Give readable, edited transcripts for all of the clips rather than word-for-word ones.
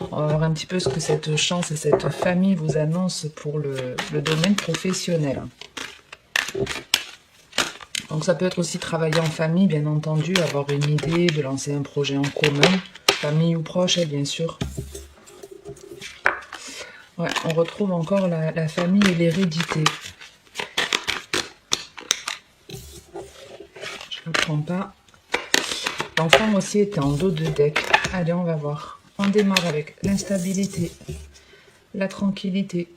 On va voir un petit peu ce que cette chance et cette famille vous annoncent pour le domaine professionnel. Donc ça peut être aussi travailler en famille, bien entendu, avoir une idée, de lancer un projet en commun, famille ou proche, bien sûr. Ouais, on retrouve encore la famille et l'hérédité. Je ne prends pas. L'enfant aussi était en dos de deck. Allez, on va voir. On démarre avec l'instabilité, la tranquillité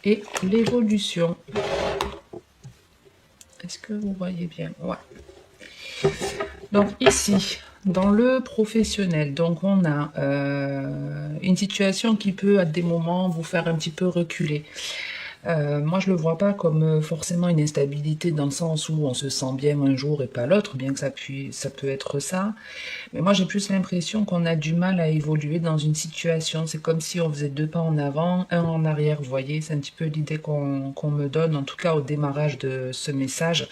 et l'évolution. Est-ce que vous voyez bien? Ouais. Donc ici, dans le professionnel, donc on a une situation qui peut à des moments vous faire un petit peu reculer. Moi, je le vois pas comme forcément une instabilité dans le sens où on se sent bien un jour et pas l'autre, bien que ça peut être ça. Mais moi, j'ai plus l'impression qu'on a du mal à évoluer dans une situation. C'est comme si on faisait 2 pas en avant, un en arrière. Vous voyez, c'est un petit peu l'idée qu'on me donne, en tout cas au démarrage de ce message.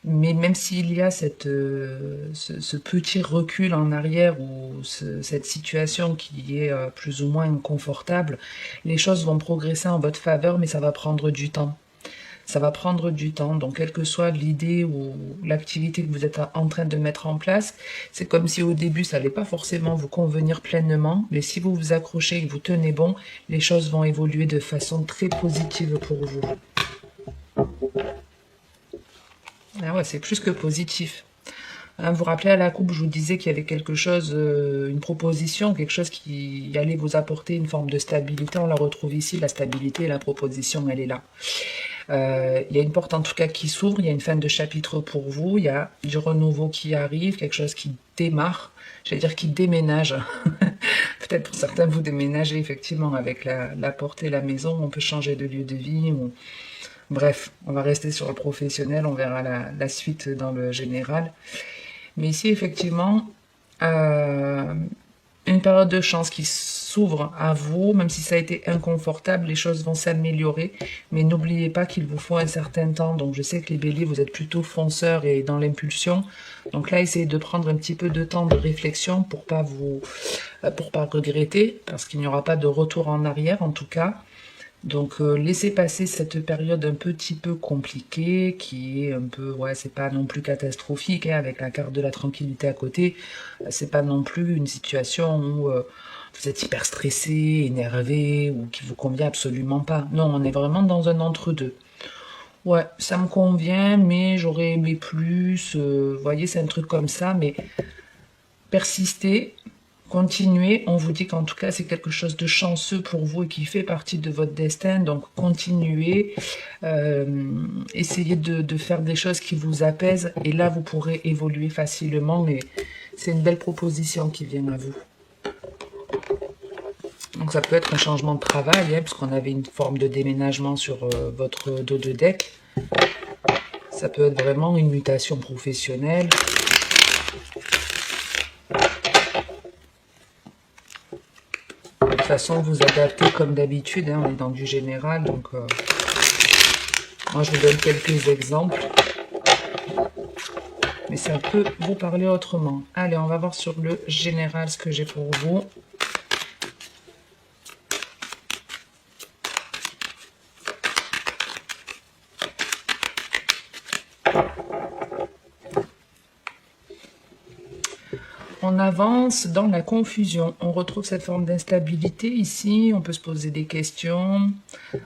Mais même s'il y a ce petit recul en arrière ou cette situation qui est plus ou moins inconfortable, les choses vont progresser en votre faveur, mais ça va prendre du temps. Ça va prendre du temps, donc quelle que soit l'idée ou l'activité que vous êtes en train de mettre en place, c'est comme si au début ça n'allait pas forcément vous convenir pleinement, mais si vous vous accrochez et que vous tenez bon, les choses vont évoluer de façon très positive pour vous. Ah ouais, c'est plus que positif. Hein, vous vous rappelez à la coupe, je vous disais qu'il y avait quelque chose, une proposition, quelque chose qui allait vous apporter une forme de stabilité. On la retrouve ici, la stabilité et la proposition, elle est là. Il y a une porte en tout cas qui s'ouvre, il y a une fin de chapitre pour vous, il y a du renouveau qui arrive, quelque chose qui démarre, j'allais dire qui déménage. Peut-être pour certains, vous déménagez effectivement avec la porte et la maison, on peut changer de lieu de vie. Ou... Bref, on va rester sur le professionnel, on verra la suite dans le général. Mais ici, effectivement, une période de chance qui s'ouvre à vous, même si ça a été inconfortable, les choses vont s'améliorer, mais n'oubliez pas qu'il vous faut un certain temps. Donc je sais que les béliers, vous êtes plutôt fonceurs et dans l'impulsion, donc là essayez de prendre un petit peu de temps de réflexion pour pas regretter, parce qu'il n'y aura pas de retour en arrière en tout cas. Donc laissez passer cette période un petit peu compliquée, qui est un peu, ouais, c'est pas non plus catastrophique, hein, avec la carte de la tranquillité à côté, c'est pas non plus une situation où vous êtes hyper stressé, énervé, ou qui vous convient absolument pas. Non, on est vraiment dans un entre-deux. Ouais, ça me convient, mais j'aurais aimé plus, vous voyez, c'est un truc comme ça, mais persistez, continuez. On vous dit qu'en tout cas, c'est quelque chose de chanceux pour vous et qui fait partie de votre destin. Donc, continuez. Essayez de faire des choses qui vous apaisent. Et là, vous pourrez évoluer facilement. Mais c'est une belle proposition qui vient à vous. Donc, ça peut être un changement de travail, hein, puisqu'on avait une forme de déménagement sur votre dos de deck. Ça peut être vraiment une mutation professionnelle. De toute façon, vous adaptez comme d'habitude, hein, on est dans du général, donc moi je vous donne quelques exemples, mais ça peut vous parler autrement. Allez, on va voir sur le général ce que j'ai pour vous. On avance dans la confusion. On retrouve cette forme d'instabilité ici. On peut se poser des questions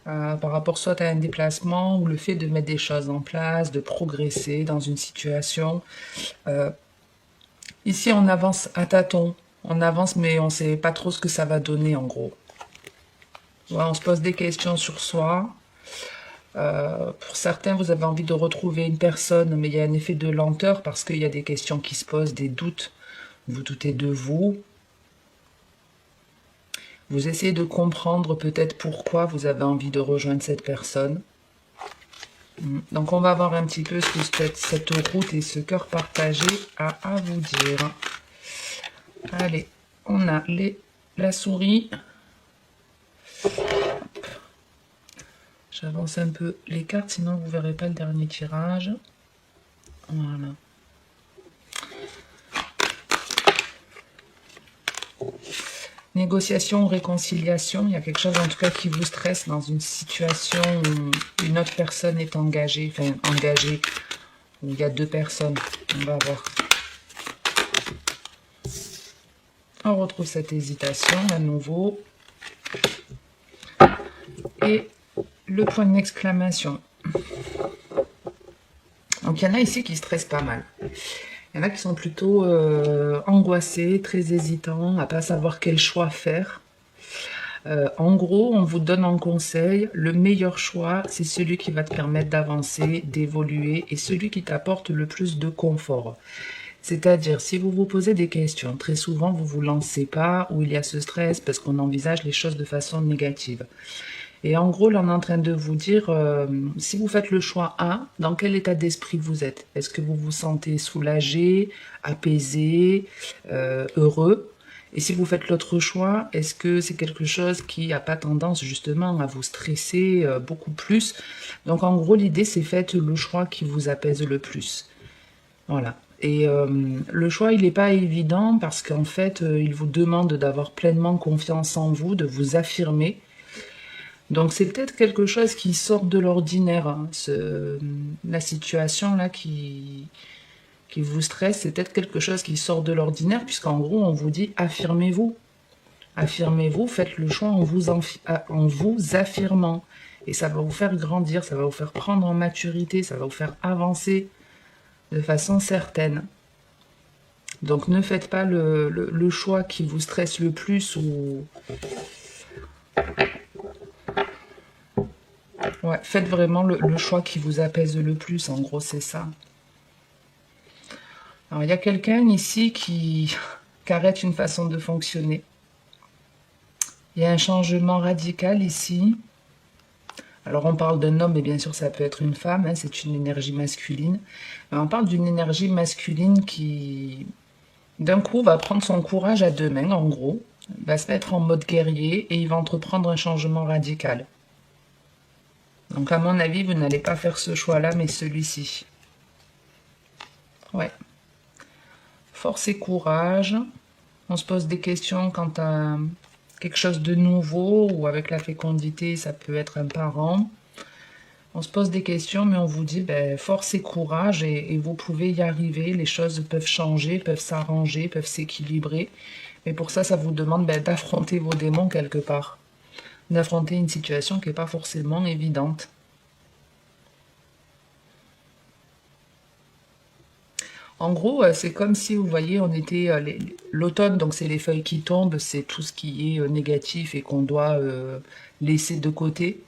par rapport soit à un déplacement ou le fait de mettre des choses en place, de progresser dans une situation. Ici, on avance à tâtons. On avance, mais on ne sait pas trop ce que ça va donner, en gros. Ouais, on se pose des questions sur soi. Pour certains, vous avez envie de retrouver une personne, mais il y a un effet de lenteur parce qu'il y a des questions qui se posent, des doutes. Vous doutez de vous. Vous essayez de comprendre peut-être pourquoi vous avez envie de rejoindre cette personne. Donc on va voir un petit peu ce que cette route et ce cœur partagé a à vous dire. Allez, on a la souris. J'avance un peu les cartes, sinon vous ne verrez pas le dernier tirage. Voilà. Négociation, réconciliation, il y a quelque chose en tout cas qui vous stresse dans une situation où une autre personne est engagée, enfin engagée, où il y a deux personnes. On va voir. On retrouve cette hésitation à nouveau. Et le point d'exclamation. Donc il y en a ici qui stressent pas mal. Il y en a qui sont plutôt angoissés, très hésitants, à pas savoir quel choix faire. En gros, on vous donne un conseil, le meilleur choix, c'est celui qui va te permettre d'avancer, d'évoluer et celui qui t'apporte le plus de confort. C'est-à-dire, si vous vous posez des questions, très souvent, vous ne vous lancez pas où il y a ce stress parce qu'on envisage les choses de façon négative. Et en gros, là, on est en train de vous dire, si vous faites le choix A, dans quel état d'esprit vous êtes? Est-ce que vous vous sentez soulagé, apaisé, heureux? Et si vous faites l'autre choix, est-ce que c'est quelque chose qui n'a pas tendance justement à vous stresser beaucoup plus? Donc en gros, l'idée, c'est faites le choix qui vous apaise le plus. Voilà. Et le choix, il n'est pas évident parce qu'en fait, il vous demande d'avoir pleinement confiance en vous, de vous affirmer. Donc c'est peut-être quelque chose qui sort de l'ordinaire, hein. La situation là qui vous stresse, c'est peut-être quelque chose qui sort de l'ordinaire, puisqu'en gros on vous dit affirmez-vous. Affirmez-vous, faites le choix en vous affirmant. Et ça va vous faire grandir, ça va vous faire prendre en maturité, ça va vous faire avancer de façon certaine. Donc ne faites pas le choix qui vous stresse le plus ou... Ouais, faites vraiment le choix qui vous apaise le plus, en gros, c'est ça. Alors, il y a quelqu'un ici qui arrête une façon de fonctionner. Il y a un changement radical ici. Alors, on parle d'un homme, mais bien sûr, ça peut être une femme, hein, c'est une énergie masculine. Mais on parle d'une énergie masculine qui, d'un coup, va prendre son courage à deux mains, en gros, va se mettre en mode guerrier et il va entreprendre un changement radical. Donc, à mon avis, vous n'allez pas faire ce choix-là, mais celui-ci. Ouais. Force et courage. On se pose des questions quant à quelque chose de nouveau, ou avec la fécondité, ça peut être un parent. On se pose des questions, mais on vous dit, ben, force et courage, et vous pouvez y arriver. Les choses peuvent changer, peuvent s'arranger, peuvent s'équilibrer. Mais pour ça, ça vous demande d'affronter vos démons quelque part. D'affronter une situation qui n'est pas forcément évidente. En gros, c'est comme si, vous voyez, on était l'automne, donc c'est les feuilles qui tombent, c'est tout ce qui est négatif et qu'on doit laisser de côté.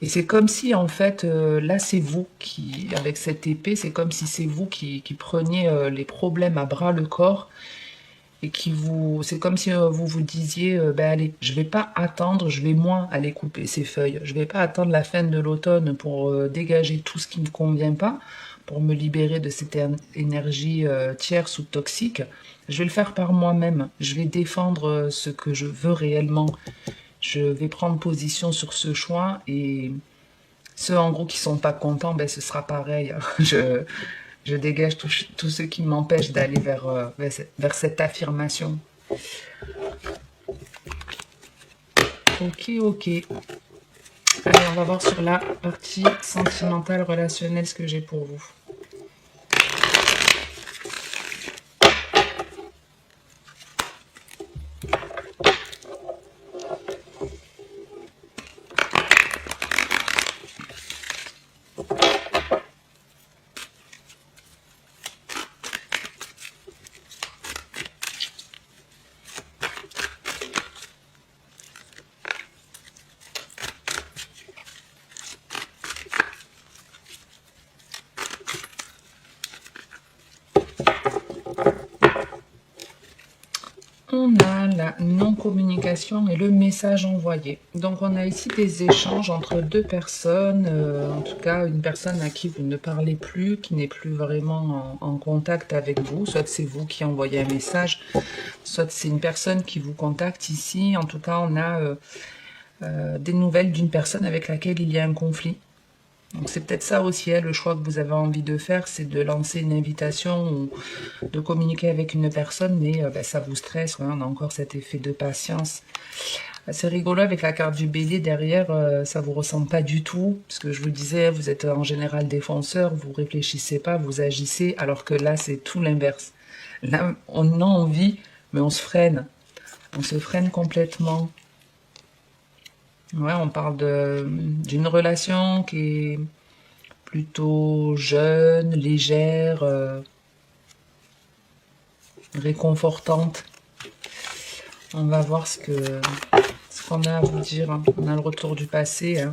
Et c'est comme si, en fait, là, c'est vous qui, avec cette épée, c'est comme si c'est vous qui preniez les problèmes à bras le corps et c'est comme si vous vous disiez, ben allez, je vais pas attendre, je vais moins aller couper ces feuilles. Je vais pas attendre la fin de l'automne pour dégager tout ce qui ne me convient pas, pour me libérer de cette énergie tierce ou toxique. Je vais le faire par moi-même. Je vais défendre ce que je veux réellement. Je vais prendre position sur ce choix et ceux en gros qui sont pas contents, ben ce sera pareil. Je dégage tout ce qui m'empêche d'aller vers cette affirmation. Ok, ok. Allez, on va voir sur la partie sentimentale, relationnelle, ce que j'ai pour vous. On a la non-communication et le message envoyé. Donc on a ici des échanges entre deux personnes, en tout cas une personne à qui vous ne parlez plus, qui n'est plus vraiment en contact avec vous, soit c'est vous qui envoyez un message, soit c'est une personne qui vous contacte ici. En tout cas on a des nouvelles d'une personne avec laquelle il y a un conflit. Donc c'est peut-être ça aussi, le choix que vous avez envie de faire, c'est de lancer une invitation ou de communiquer avec une personne, mais ça vous stresse, ouais, on a encore cet effet de patience. C'est rigolo avec la carte du bélier derrière, ça vous ressemble pas du tout, parce que je vous disais, vous êtes en général défenseur, vous réfléchissez pas, vous agissez, alors que là c'est tout l'inverse. Là on a envie, mais on se freine complètement. Ouais, on parle d'une relation qui est plutôt jeune, légère, réconfortante. On va voir ce qu'on a à vous dire. Hein. On a le retour du passé. Hein.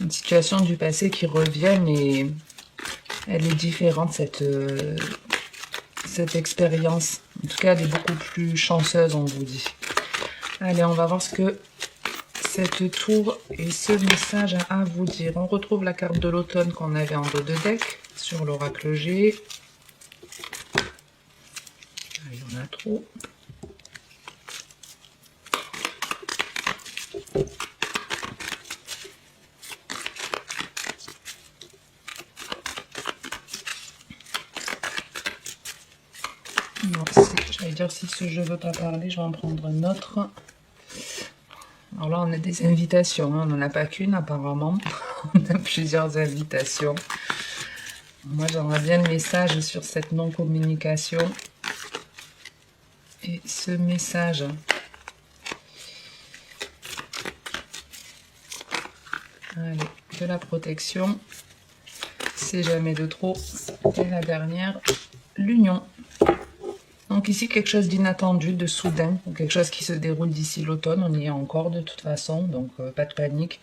Une situation du passé qui revient, mais elle est différente, cette expérience. En tout cas, elle est beaucoup plus chanceuse, on vous dit. Allez, on va voir ce que cette tour et ce message a à vous dire. On retrouve la carte de l'automne qu'on avait en dos de deck sur l'oracle G. Il y en a trop. J'allais dire, si ce jeu veut pas parler, je vais en prendre un autre. Alors là, on a des invitations. Hein. On n'en a pas qu'une, apparemment. On a plusieurs invitations. Moi, j'aimerais bien le message sur cette non-communication. Et ce message. Allez, de la protection. C'est jamais de trop. Et la dernière, l'union. Donc ici, quelque chose d'inattendu, de soudain, quelque chose qui se déroule d'ici l'automne. On y est encore de toute façon, donc pas de panique.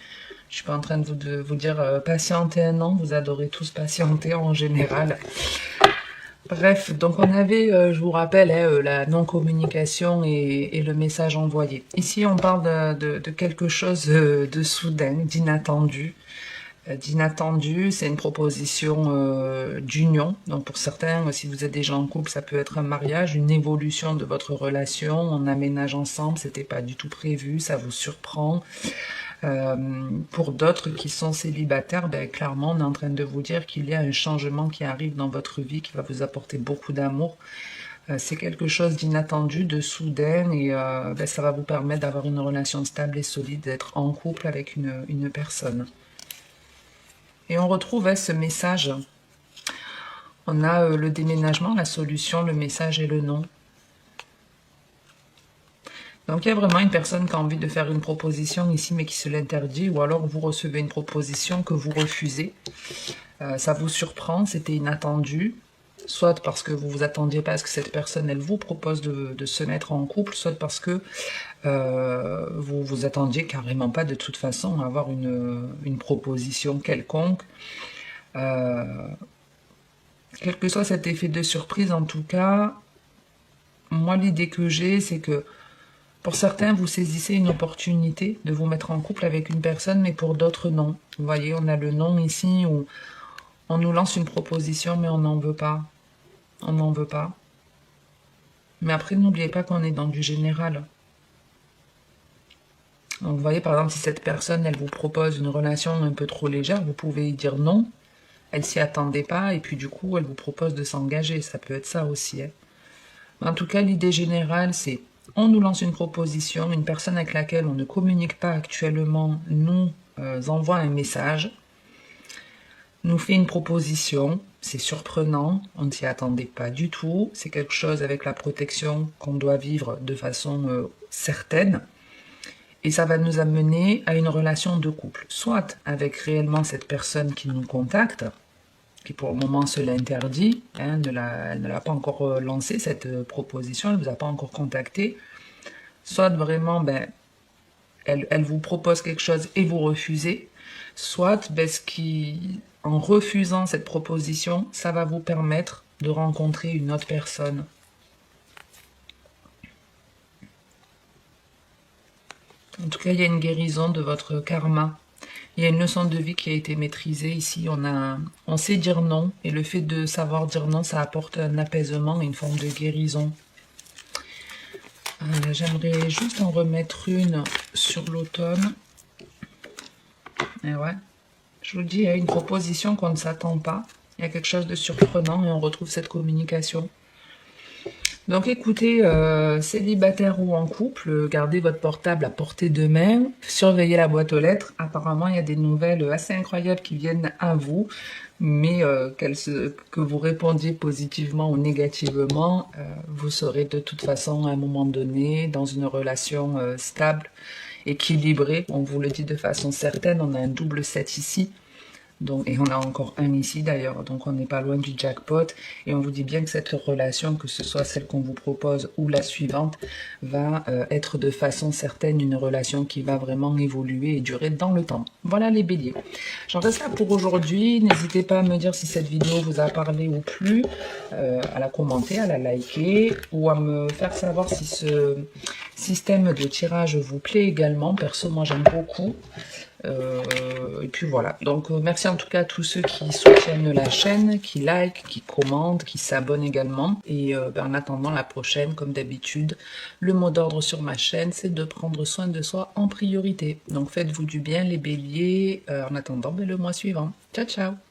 Je suis pas en train de vous dire patientez un an, vous adorez tous patienter en général. Bref, donc on avait, je vous rappelle, la non-communication et le message envoyé. Ici, on parle de quelque chose de soudain, d'inattendu. C'est une proposition d'union. Donc pour certains, si vous êtes déjà en couple, ça peut être un mariage, une évolution de votre relation. On aménage ensemble, c'était pas du tout prévu, ça vous surprend. Pour d'autres qui sont célibataires, clairement, on est en train de vous dire qu'il y a un changement qui arrive dans votre vie, qui va vous apporter beaucoup d'amour. C'est quelque chose d'inattendu, de soudain, et ça va vous permettre d'avoir une relation stable et solide, d'être en couple avec une personne. Et on retrouve ce message. On a le déménagement, la solution, le message et le nom. Donc il y a vraiment une personne qui a envie de faire une proposition ici, mais qui se l'interdit, ou alors vous recevez une proposition que vous refusez. Ça vous surprend, c'était inattendu, soit parce que vous vous attendiez pas à ce que cette personne, elle vous propose de se mettre en couple, soit parce que vous vous attendiez carrément pas de toute façon à avoir une proposition quelconque. Quel que soit cet effet de surprise, en tout cas, moi l'idée que j'ai, c'est que pour certains, vous saisissez une opportunité de vous mettre en couple avec une personne, mais pour d'autres, non. Vous voyez, on a le non ici où on nous lance une proposition, mais on n'en veut pas. On n'en veut pas. Mais après, n'oubliez pas qu'on est dans du général. Donc, vous voyez, par exemple, si cette personne, elle vous propose une relation un peu trop légère, vous pouvez y dire non. Elle s'y attendait pas, et puis du coup, elle vous propose de s'engager. Ça peut être ça aussi. Hein. En tout cas, l'idée générale, c'est on nous lance une proposition, une personne avec laquelle on ne communique pas actuellement nous envoie un message, nous fait une proposition, c'est surprenant, on ne s'y attendait pas du tout, c'est quelque chose avec la protection qu'on doit vivre de façon certaine, et ça va nous amener à une relation de couple, soit avec réellement cette personne qui nous contacte, qui pour le moment se l'interdit, hein, elle ne l'a pas encore lancé cette proposition, elle ne vous a pas encore contacté, soit vraiment, elle vous propose quelque chose et vous refusez, soit en refusant cette proposition, ça va vous permettre de rencontrer une autre personne. En tout cas, il y a une guérison de votre karma. Il y a une leçon de vie qui a été maîtrisée. Ici, on sait dire non. Et le fait de savoir dire non, ça apporte un apaisement et une forme de guérison. J'aimerais juste en remettre une sur l'automne. Et ouais, je vous dis, il y a une proposition qu'on ne s'attend pas. Il y a quelque chose de surprenant et on retrouve cette communication. Donc écoutez, célibataire ou en couple, gardez votre portable à portée de main, surveillez la boîte aux lettres. Apparemment, il y a des nouvelles assez incroyables qui viennent à vous, mais que vous répondiez positivement ou négativement, vous serez de toute façon à un moment donné dans une relation stable, équilibrée. On vous le dit de façon certaine, on a un double 7 ici. Donc, et on a encore un ici d'ailleurs, donc on n'est pas loin du jackpot. Et on vous dit bien que cette relation, que ce soit celle qu'on vous propose ou la suivante, va être de façon certaine une relation qui va vraiment évoluer et durer dans le temps. Voilà les béliers. J'en reste là pour aujourd'hui. N'hésitez pas à me dire si cette vidéo vous a parlé ou plus, à la commenter, à la liker ou à me faire savoir si ce système de tirage vous plaît également. Perso, moi j'aime beaucoup. Et puis voilà, donc merci en tout cas à tous ceux qui soutiennent la chaîne, qui like, qui commentent, qui s'abonnent également. Et en attendant la prochaine, comme d'habitude, le mot d'ordre sur ma chaîne, c'est de prendre soin de soi en priorité. Donc faites-vous du bien les béliers, en attendant le mois suivant. Ciao ciao.